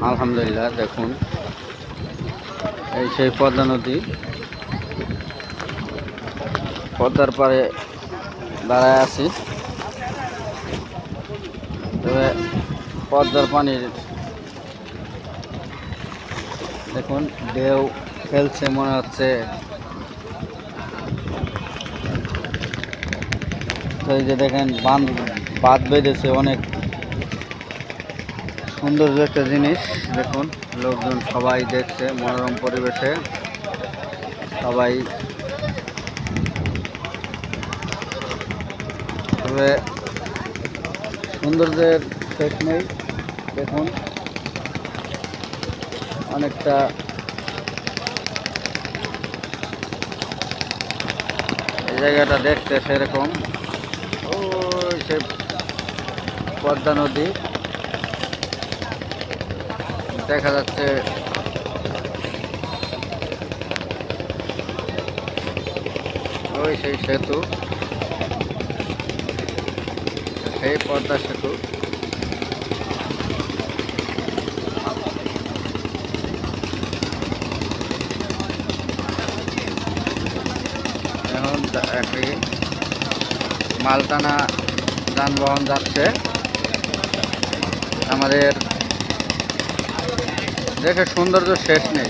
আলহামদুলিল্লাহ, দেখুন এই সেই পদ্মা নদী। পদ্মার পাড়ে দাঁড়ায় আছি। তবে পদ্মার পানির দেখুন ঢেউ খেলছে, মনে হচ্ছে। তো এই যে দেখেন বাঁধ বেঁধেছে, অনেক সুন্দর একটা জিনিস। দেখুন লোকজন সবাই দেখছে, মনোরম পরিবেশে সবাই। তবে সৌন্দর্যের শেষ নেই। দেখুন অনেকটা এই জায়গাটা দেখতে সেরকম। ওই সে পদ্মা নদী দেখা যাচ্ছে। ওই সেই সেতু, সেই পদ্মা সেতু। এখন একটি মালটানা যানবাহন যাচ্ছে। আমাদের দেশের সৌন্দর্য শেষ নেই।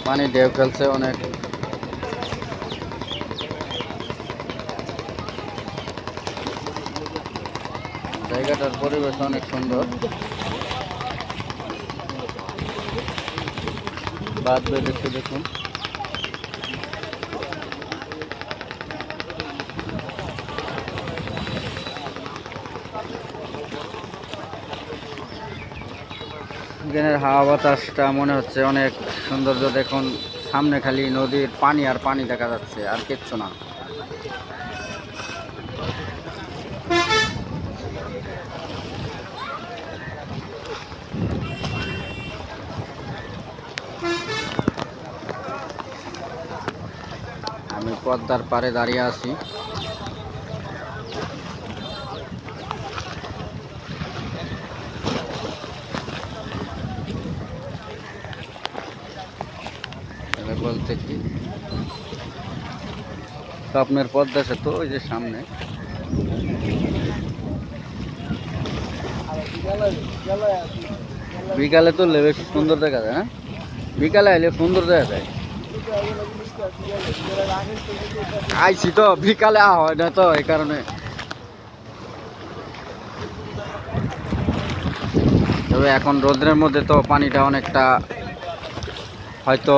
পানি ঢেউ খেলছে অনেক। জায়গাটার পরিবেশ অনেক সুন্দর। বাদ বেঁধেছে দেখুন। এখানের হাওয়া বাতাসটা মনে হচ্ছে অনেক সৌন্দর্য। দেখুন সামনে খালি নদীর পানি আর পানি দেখা যাচ্ছে, আর কিচ্ছু না। আমি পদ্মার পাড়ে দাঁড়িয়ে আছি। বলতে কি স্বপ্নের পদ্মা সেতু ওই যে সামনে। বিকালে তো বেশ সুন্দর দেখা যায়। হ্যাঁ, বিকালে এলে সুন্দর দেখা যায়। আইছি তো বিকালে হয় না তো, এই কারণে। তবে এখন রোদ্রের মধ্যে তো পানিটা অনেকটা হয়তো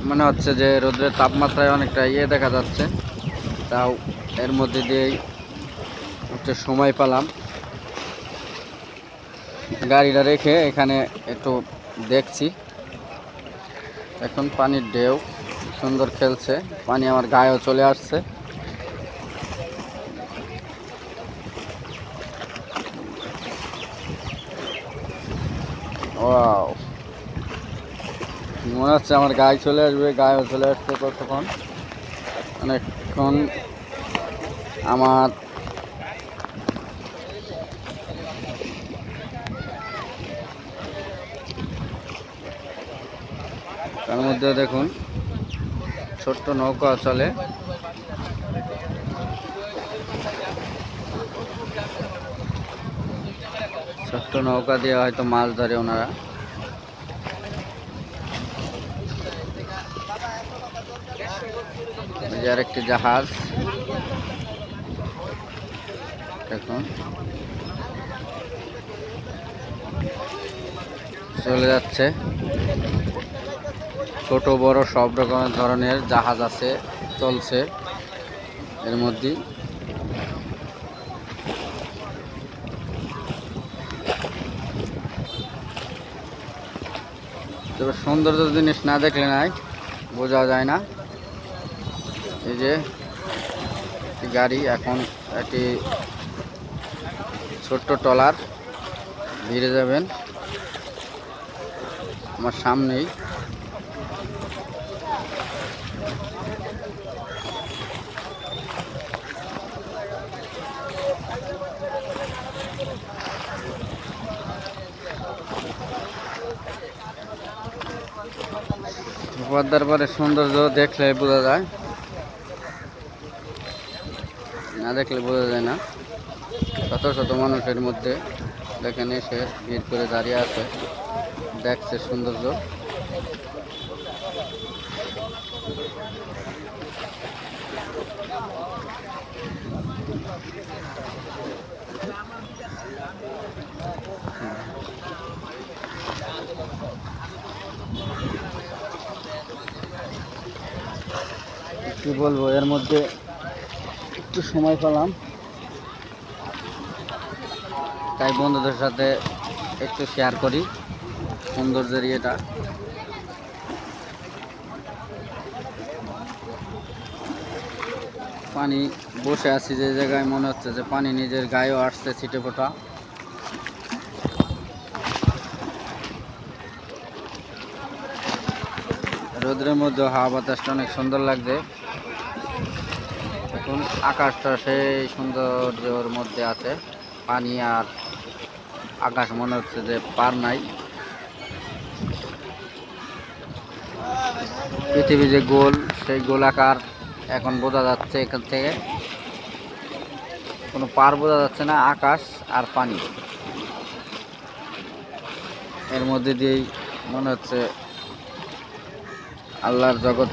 মনে হচ্ছে যে রোদ্রের তাপমাত্রায় অনেকটা দেখা যাচ্ছে। তাও এর মধ্যে দিয়েই একটু সময় পেলাম, গাড়িটা রেখে এখানে একটু দেখছি। এখন পানির ঢেউ সুন্দর খেলছে, পানি আমার গায়েও চলে আসছে। ওয়াও, মনে হচ্ছে আমার গায়ে চলে আসবে, গায়েও চলে আসছে কতক্ষণ। অনেকক্ষণ আমার তার মধ্যে দেখুন ছোট্ট নৌকা চলে। ছোট্ট নৌকা দিয়ে হয়তো মাছ ধরে ওনারা। আর একটি জাহাজ দেখুন চলে যাচ্ছে। ছোট বড় সব রকমের ধরনের জাহাজ আছে, চলছে এর মধ্যে। তবে সৌন্দর্য জিনিস না দেখলে নাই বোঝা যায় না। এই যে গাড়ি এখন একটি ছোট্ট ট্রলার ভিড়ে যাবেন আমার সামনেই। পদ্মার পারে সৌন্দর্য দেখলে বোঝা যায়, না দেখলে বোঝা যায় না। শত শত মানুষের মধ্যে দেখেন এসে ভিড় করে দাঁড়িয়ে আছে, দেখছে সৌন্দর্য। কি বলবো, এর মধ্যে একটু সময় পেলাম তাই বন্ধুদের সাথে একটু শেয়ার করি সৌন্দর্যের ইয়েটা। পানি বসে আছি যে জায়গায়, মনে হচ্ছে যে পানি নিজের গায়েও আসছে ছিটে ফোটা। রোদের মধ্যে হাওয়া বাতাসটা অনেক সুন্দর লাগছে। এখন আকাশটা সেই সৌন্দর্যের মধ্যে আছে, পানি আর আকাশ মনে হচ্ছে যে পার নাই। পৃথিবী যে গোল, সেই গোলাকার এখন বোঝা যাচ্ছে। এখান থেকে কোনো পার বোঝা যাচ্ছে না, আকাশ আর পানি এর মধ্যে দিয়েই মনে হচ্ছে আল্লাহর জগৎ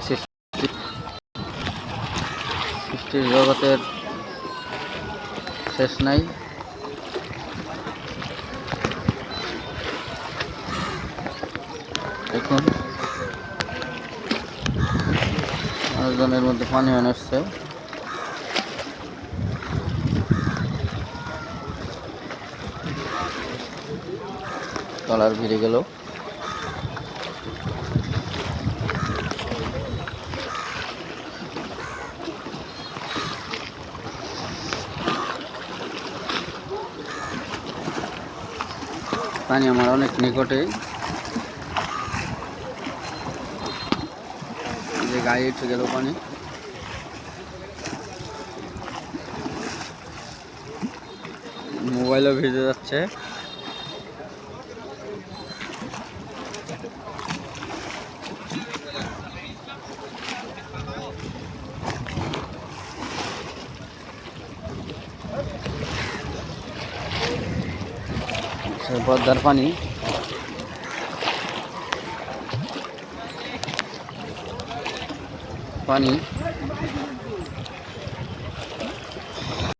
সৃষ্টির জগতের শেষ নাই। দেখুন মানুষজনের মধ্যে পানি আসছে। ট্রলার ভিড়ে গেল। পানি আমার অনেক নিকটেই, যে গায়ে উঠে গেল পানি। মোবাইলও ভিজে যাচ্ছে। পদ্মার পানি পানি